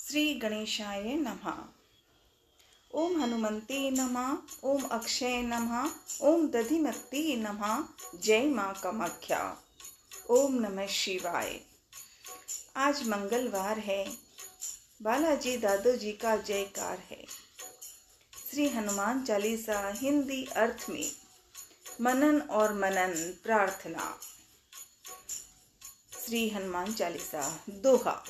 श्री गणेशाय नमः। ओम हनुमते नमः। ओम अक्षय नमः। ओम दधिमते नमः। जय माँ कामाख्या। ओम नमः शिवाय। आज मंगलवार है। बालाजी दादू जी का जयकार है। श्री हनुमान चालीसा हिंदी अर्थ में मनन और मनन प्रार्थना। श्री हनुमान चालीसा दोहा।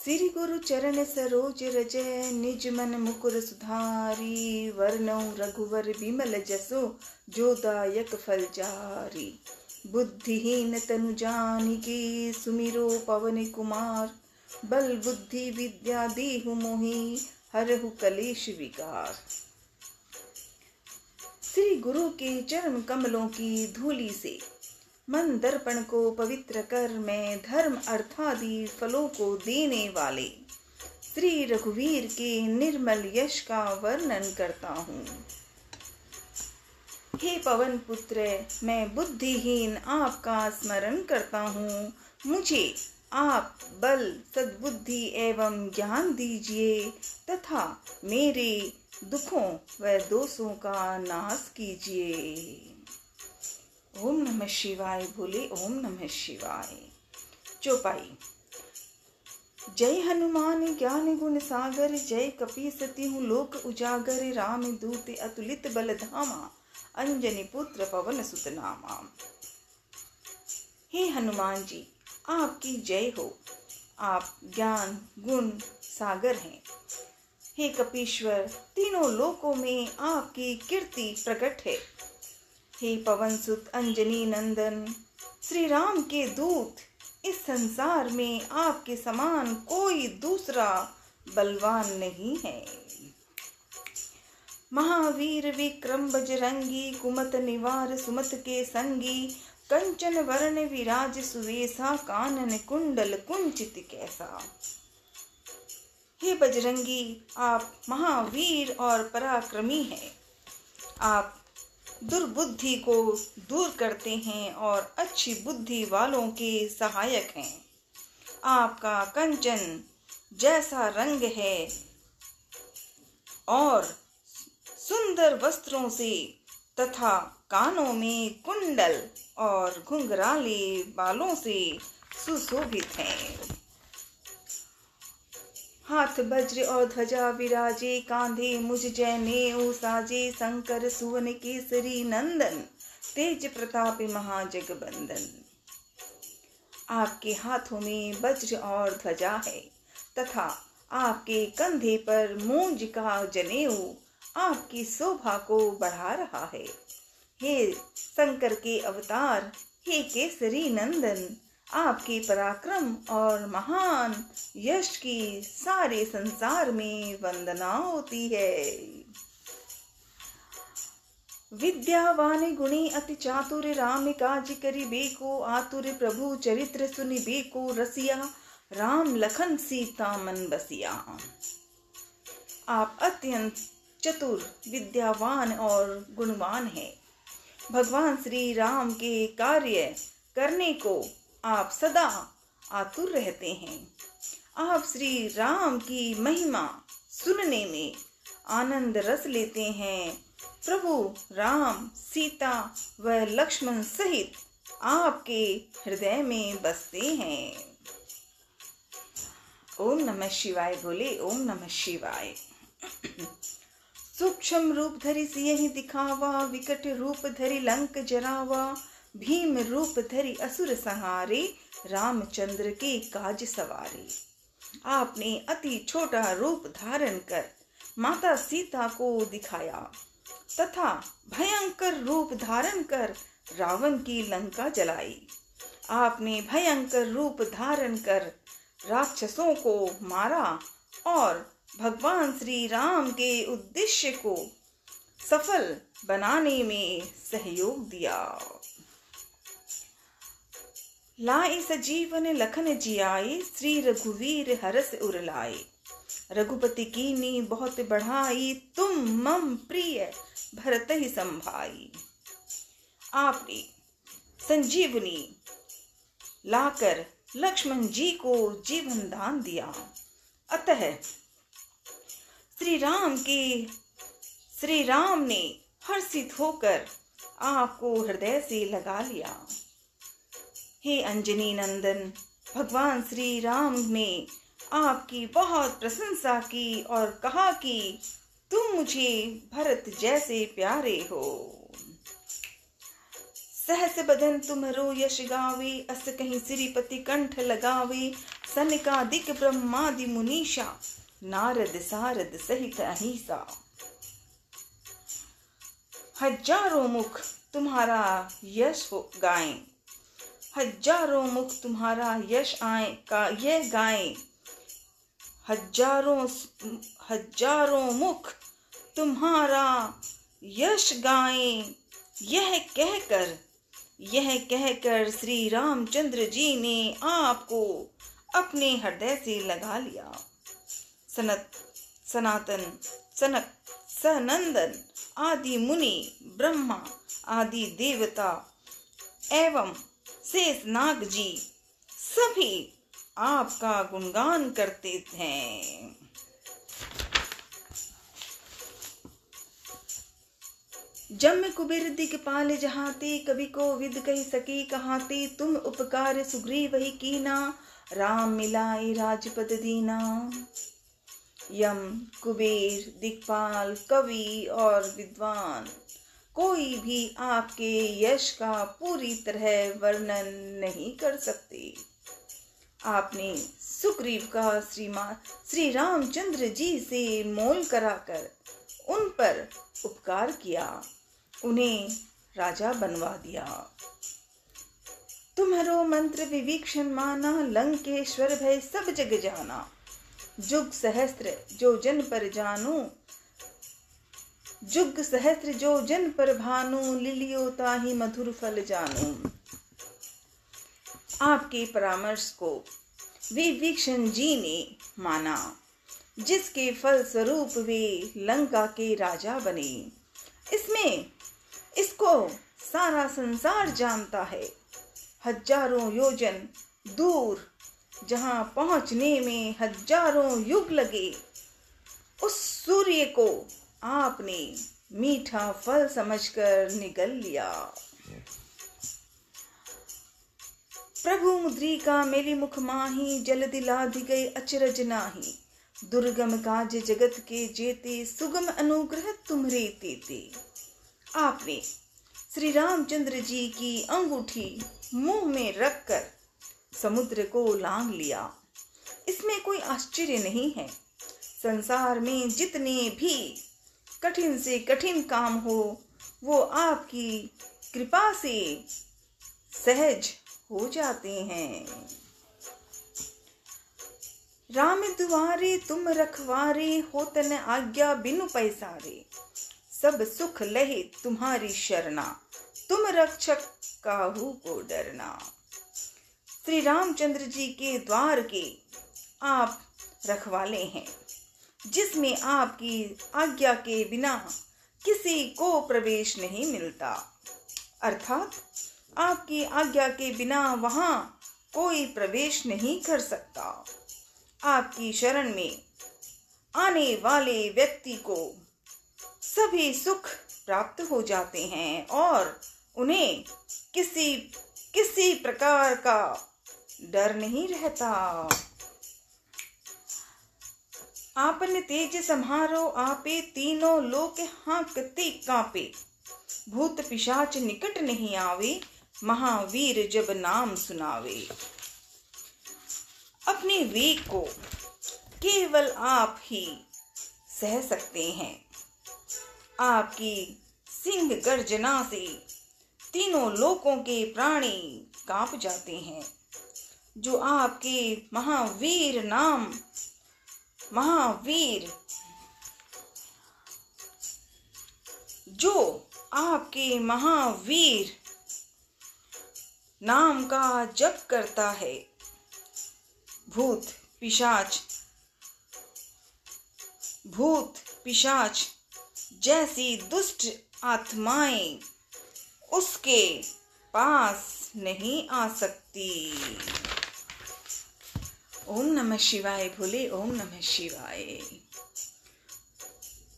श्री गुरु चरण सरोज रजय, निज मन मुकुर सुधारी। वर्णौ रघुवर बिमल जसो, जो दायक फल चारी। बुद्धिहीन तनु जानिके, सुमिरो पवन कुमार। बल बुद्धि विद्या देहु मोहि, हरहु कलेश विकार। श्री गुरु के चरण कमलों की धूलि से मन दर्पण को पवित्र कर मैं धर्म अर्थादि फलों को देने वाले श्री रघुवीर के निर्मल यश का वर्णन करता हूँ। हे पवन पुत्र, मैं बुद्धिहीन आपका स्मरण करता हूँ। मुझे आप बल, सद्बुद्धि एवं ज्ञान दीजिए तथा मेरे दुखों व दोषों का नाश कीजिए। ओम नमः शिवाय बोले। ओम नमः शिवाय। चौपाई। जय हनुमान ज्ञान गुण सागर, जय कपीस तिहु लोक उजागर। राम दूत अतुलित बल धामा, अंजनी पुत्र पवन सुत नामा। हे हनुमान जी, आपकी जय हो। आप ज्ञान गुण सागर हैं। हे कपीश्वर, तीनों लोकों में आपकी कीर्ति प्रकट है। हे पवन सुत अंजनी नंदन, श्री राम के दूत, इस संसार में आपके समान कोई दूसरा बलवान नहीं है। महावीर विक्रम बजरंगी, कुमत निवार सुमत के संगी। कंचन वर्ण विराज सुवेशा, कानन कुंडल कुंचित कैसा। हे बजरंगी, आप महावीर और पराक्रमी हैं। आप दुर्बुद्धि को दूर करते हैं और अच्छी बुद्धि वालों के सहायक हैं। आपका कंचन जैसा रंग है और सुंदर वस्त्रों से तथा कानों में कुंडल और घुंघराले बालों से सुशोभित हैं। हाथ वज्र और ध्वजा विराजे, कांधे मुझ जनेऊ साजे। शंकर सुवन केसरी नंदन, तेज प्रताप महाजगबंदन। आपके हाथों में वज्र और ध्वजा है तथा आपके कंधे पर मूंज का जनेऊ आपकी शोभा को बढ़ा रहा है। हे शंकर के अवतार, हे केसरी नंदन, आपके पराक्रम और महान यश की सारे संसार में वंदना होती है। विद्यावान गुणी अति चातुर, राम काज करिबेको आतुर। प्रभु चरित्र सुनिबेको रसिया, राम लखन सीता मन बसिया। आप अत्यंत चतुर, विद्यावान और गुणवान हैं। भगवान श्री राम के कार्य करने को आप सदा आतुर रहते हैं। आप श्री राम की महिमा सुनने में आनंद रस लेते हैं। प्रभु राम, सीता व लक्ष्मण सहित आपके हृदय में बसते हैं। ओम नमः शिवाय बोले। ओम नमः शिवाय। सूक्ष्म रूप धरि सियहि दिखावा, विकट रूप धरि लंक जरावा। भीम रूप धरि असुर संहारे, रामचंद्र के काज सवारे। आपने अति छोटा रूप धारण कर माता सीता को दिखाया तथा भयंकर रूप धारण कर रावण की लंका जलाई। आपने भयंकर रूप धारण कर राक्षसों को मारा और भगवान श्री राम के उद्देश्य को सफल बनाने में सहयोग दिया। लाई सजीवन लखन जियाए, श्री रघुवीर हरस उर लाए। रघुपति कीनी बहुत बढ़ाई, तुम मम प्रिय भरत ही संभाई। आपने संजीवनी लाकर लक्ष्मण जी को जीवन दान दिया अतः श्री राम ने हर्षित होकर आपको हृदय से लगा लिया। हे अंजनी नंदन, भगवान श्री राम ने आपकी बहुत प्रशंसा की और कहा कि तुम मुझे भरत जैसे प्यारे हो। सहस बदन तुम्हरो यश गावे, अस कहीं श्रीपति कंठ लगावे। सनकादिक ब्रह्मादि मुनीषा, नारद सारद सहित अहिसा। हजारों मुख तुम्हारा यश गाएं, हजारों मुख तुम्हारा यश यह गाएं। हजारों मुख तुम्हारा यश गाएं। यह कहकर श्री रामचंद्र जी ने आपको अपने हृदय से लगा लिया। सनातन, सनक, सनंदन आदि मुनि, ब्रह्मा आदि देवता एवं शेषनाग जी सभी आपका गुणगान करते हैं। जम कुबेर दिगपाल जहाते, कवि को विद कही सके कहाते। तुम उपकार सुग्रीव ही कीना, राम मिलाए राजपद दीना। यम, कुबेर, दिगपाल, कवि और विद्वान कोई भी आपके यश का पूरी तरह वर्णन नहीं कर सकते। आपने सुग्रीव का श्री रामचंद्र जी से मोल कराकर उन पर उपकार किया, उन्हें राजा बनवा दिया। तुम्हारो मंत्र विभीषण माना, लंकेश्वर भय सब जग जाना। जुग सहस्त्र जो जन पर जानू, जुग सहस्त्र जो जन पर भानु। लिलियो ताहि मधुर फल जानू। आपके परामर्श को विभीषण जी ने माना, जिसके फल स्वरूप वे लंका के राजा बने। इसको सारा संसार जानता है। हजारों योजन दूर जहां पहुंचने में हजारों युग लगे, उस सूर्य को आपने मीठा फल समझकर निगल लिया। प्रभु मुद्रिका मेली मुख माही, जल्दी लाधि गए अचरज नाही। दुर्गम काज जगत के जेते, सुगम अनुग्रह तुम्हरे तेते। आपने श्री रामचंद्र जी की अंगूठी मुंह में रखकर समुद्र को लांघ लिया। इसमें कोई आश्चर्य नहीं है। संसार में जितने भी कठिन से कठिन काम हो, वो आपकी कृपा से सहज हो जाते हैं। राम दुआरे तुम रखवारे, होतन आज्ञा बिनु पैसारे। सब सुख लहे तुम्हारी शरणा, तुम रक्षक काहू को डरना। श्री रामचंद्र जी के द्वार के आप रखवाले हैं, जिसमें आपकी आज्ञा के बिना किसी को प्रवेश नहीं मिलता। अर्थात आपकी आज्ञा के बिना वहां कोई प्रवेश नहीं कर सकता। आपकी शरण में आने वाले व्यक्ति को सभी सुख प्राप्त हो जाते हैं और उन्हें किसी प्रकार का डर नहीं रहता। आपन तेज सम्हारो आपे, तीनों लोक हांकते कांपे। भूत पिशाच निकट नहीं आवे, महावीर जब नाम सुनावे। अपने वेग को केवल आप ही सह सकते हैं। आपकी सिंह गर्जना से तीनों लोकों के प्राणी कांप जाते हैं। जो आपके महावीर नाम का जप करता है, भूत पिशाच जैसी दुष्ट आत्माएं उसके पास नहीं आ सकती। ओम नमः शिवाय भोले, ओम नमः शिवाय।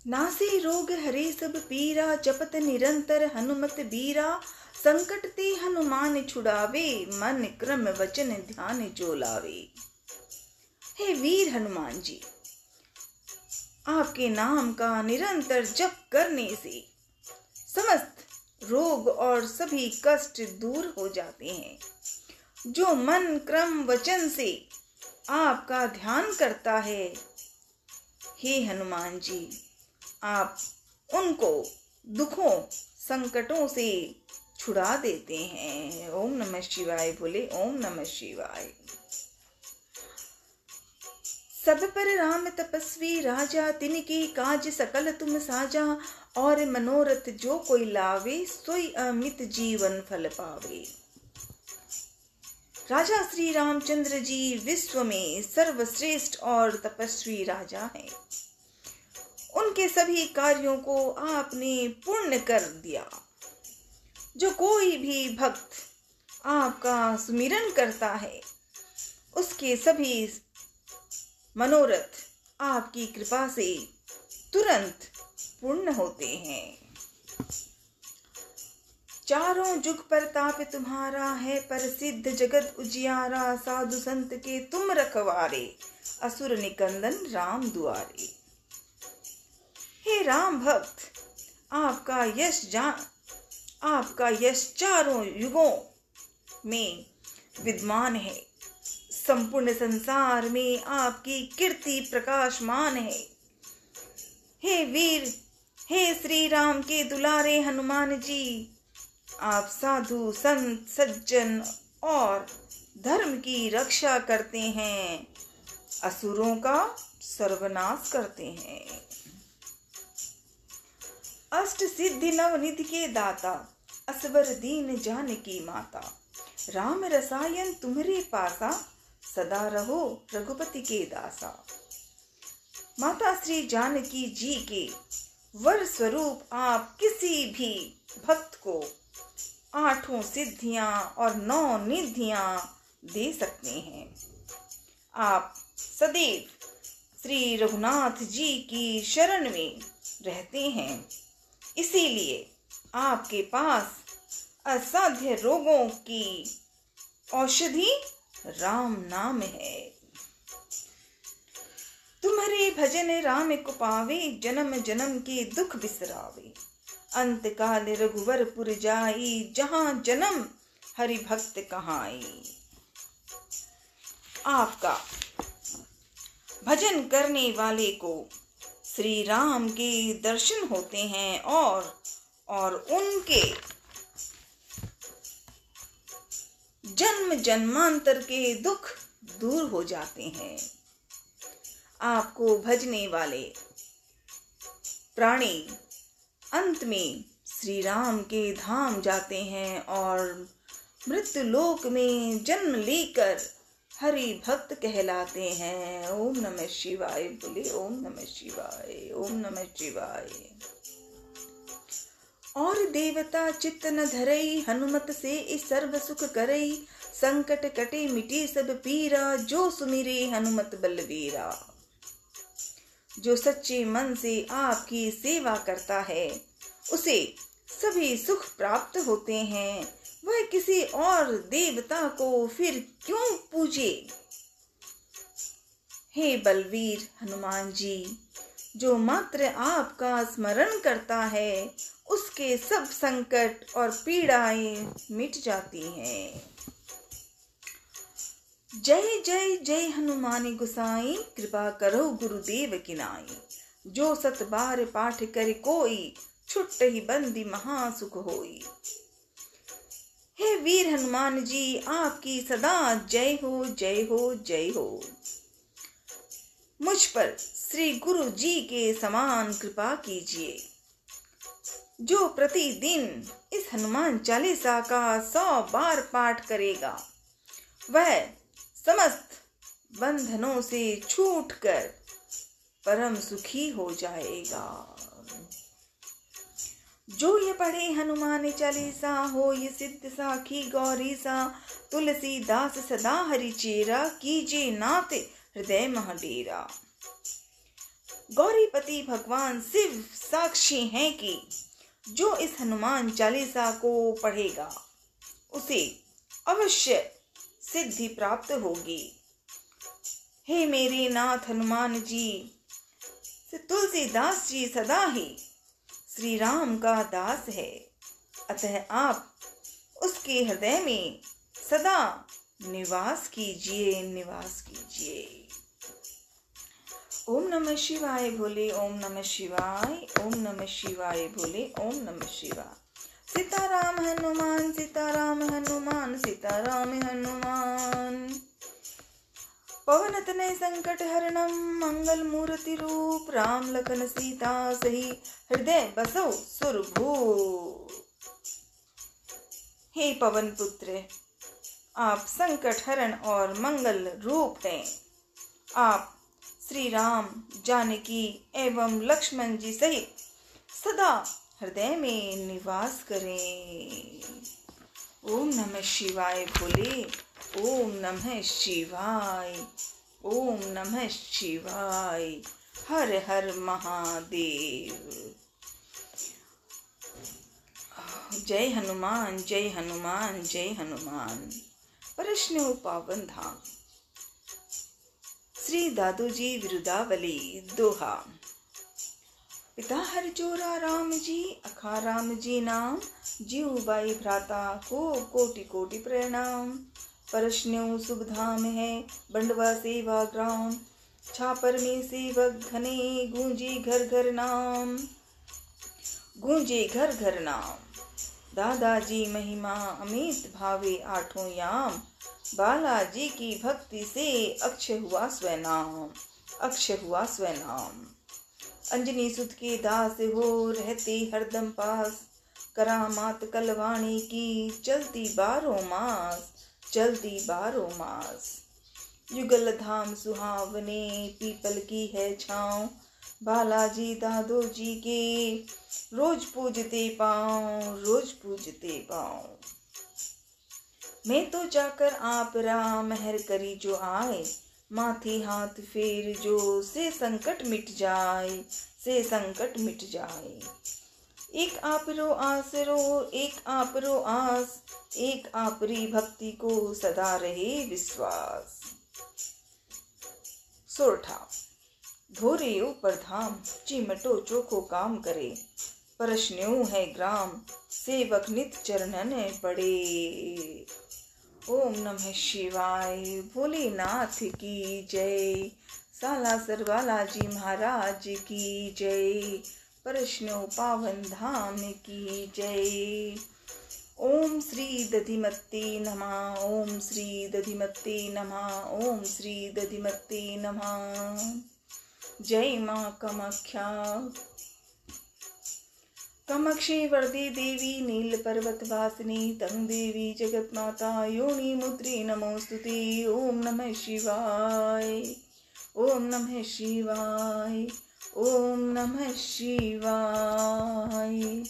नासे रोग हरे सब पीरा, जपत निरंतर हनुमत बीरा। संकट ते हनुमान छुड़ावे, मन क्रम वचन ध्यान जो लावे। हे वीर हनुमान जी, आपके नाम का निरंतर जप करने से समस्त रोग और सभी कष्ट दूर हो जाते हैं। जो मन क्रम वचन से आपका ध्यान करता है, हे हनुमान जी, आप उनको दुखों संकटों से छुड़ा देते हैं। ओम नमः शिवाय बोले, ओम नमः शिवाय। सब पर राम तपस्वी राजा, तिनके काज सकल तुम साजा। और मनोरथ जो कोई लावे, सोई अमित जीवन फल पावे। राजा श्री रामचंद्र जी विश्व में सर्वश्रेष्ठ और तपस्वी राजा हैं। उनके सभी कार्यों को आपने पूर्ण कर दिया। जो कोई भी भक्त आपका सुमिरन करता है, उसके सभी मनोरथ आपकी कृपा से तुरंत पूर्ण होते हैं। चारों जुग प्रताप तुम्हारा है, प्रसिद्ध जगत उजियारा। साधु संत के तुम रखवारे, असुर निकंदन राम दुआरे। हे राम भक्त, आपका यश चारों युगों में विद्यमान है। संपूर्ण संसार में आपकी कीर्ति प्रकाशमान है। हे वीर, हे श्री राम के दुलारे हनुमान जी, आप साधु संत सज्जन और धर्म की रक्षा करते हैं, असुरों का सर्वनाश करते हैं। अष्ट सिद्धि नवनिधि के दाता, असवर दीन जानकी माता। राम रसायन तुम्हारे पासा, सदा रहो रघुपति के दासा। माता श्री जानकी जी के वर स्वरूप आप किसी भी भक्त को 8 सिद्धियां और 9 निधियां दे सकते हैं। आप सदैव श्री रघुनाथ जी की शरण में रहते हैं, इसीलिए आपके पास असाध्य रोगों की औषधि राम नाम है। तुम्हारे भजन राम को पावे, जन्म जन्म के दुख बिसरावे। अंत काल रघुवरपुर जाई, जहां जन्म हरि भक्त कहाई। आपका भजन करने वाले को श्री राम के दर्शन होते हैं और उनके जन्म जन्मांतर के दुख दूर हो जाते हैं। आपको भजने वाले प्राणी अंत में श्री राम के धाम जाते हैं और मृत्यु लोक में जन्म लेकर हरि भक्त कहलाते हैं। ओम नमः शिवाय बोले, ओम नमः शिवाय, ओम नमः शिवाय। और देवता चित्त न धरई, हनुमत से इस सर्व सुख करई। संकट कटे मिटे सब पीरा, जो सुमिरे हनुमत बलवीरा। जो सच्चे मन से आपकी सेवा करता है, उसे सभी सुख प्राप्त होते हैं। वह किसी और देवता को फिर क्यों पूजे। हे बलवीर हनुमान जी, जो मात्र आपका स्मरण करता है, उसके सब संकट और पीड़ाएं मिट जाती हैं। जय जय जय हनुमान गोसाई, कृपा करो गुरुदेव की नाई। जो 7 बार पाठ करे कोई, छुट ही बंदी महासुख होई। हे वीर हनुमान जी, आपकी सदा जय हो जय हो जय हो। मुझ पर श्री गुरु जी के समान कृपा कीजिए। जो प्रतिदिन इस हनुमान चालीसा का 100 बार पाठ करेगा, वह समस्त बंधनों से छूटकर परम सुखी हो जाएगा। जो ये पढ़े हनुमान चालीसा, हो ये सिद्ध साखी गौरी सा। तुलसीदास सदा हरि चेरा, कीजे नाथ हृदय मह डेरा। गौरीपति भगवान शिव साक्षी हैं कि जो इस हनुमान चालीसा को पढ़ेगा उसे अवश्य सिद्धि प्राप्त होगी। हे मेरे नाथ हनुमान जी, तुलसीदास जी सदा ही श्री राम का दास है, अतः आप उसके हृदय में सदा निवास कीजिए, निवास कीजिए। ओम नमः शिवाय बोले, ओम नमः शिवाय, ओम नमः शिवाय बोले, ओम नमः शिवाय। सीताराम हनुमान, सीताराम हनुमान, सीताराम हनुमान। पवन तनय संकट हरणम, मंगल मूर्ति रूप, राम लखन सीता सही, हृदय बसो सुरभूप। हे पवन पुत्र, आप संकट हरण और मंगल रूप हैं। आप श्री राम, जानकी एवं लक्ष्मण जी सहित सदा हृदय में निवास करें। ओम नमः शिवाय बोले, ओम नमः शिवाय, ओम नमः शिवाय। हर हर महादेव। जय हनुमान, जय हनुमान, जय हनुमान। प्रश्न पावन धाम। श्री दादूजी विरुदावली दोहा। पिता हर जोरा राम जी, अखा राम जी नाम, जीव बाई भ्राता को कोटि कोटि प्रणाम। परस्न्यो शुभ धाम है, बंडवा सेवा ग्राम, छापर में सेवक घने, गूंजे घर घर नाम, गूंजे घर घर नाम। दादाजी महिमा अमित भावे आठों याम, बालाजी की भक्ति से अक्षय हुआ स्वनाम, अक्षय हुआ स्वनाम। अंजनी सुत के दास हो, रहते हरदम पास, करामात कलवाणी की, चलती 12 मास, चलती 12 मास। युगल धाम सुहावने, पीपल की है छाँव, बालाजी दादो जी के रोज पूजते पाँव, रोज पूजते पाँव। मैं तो जाकर आप राम, मेहर करी जो आए, माथे हाथ फेर जो, से संकट मिट जाए, से संकट मिट जाए। एक आप रो आसरो, एक आप रो आस, एक आपरी भक्ति को सदा रहे विश्वास। सोरठा। धोरे ऊपर धाम, चिमटो चोखो काम करे, परस्न्यो है ग्राम, सेवक नित चरणन पड़े। ओम नमः शिवाय, भोलेनाथ की जय, सालासर बालाजी महाराज की जय, परस्न्यो पावन धाम की जय। ओम श्री दधिमत्ते नमः, ओम श्री दधिमत्ते नमः, ओम श्री दधिमत्ते नमः। जय माँ कामाख्या। कामाक्षी वरदे देवी, नील पर्वत वासिनी, तंग देवी जगत माता, योनि मुद्रे नमोस्तुते। ओम नमः शिवाय, ओम नमः शिवाय, ओम नमः शिवाय।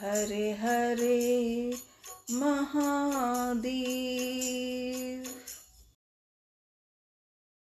हरे हरे महादेव।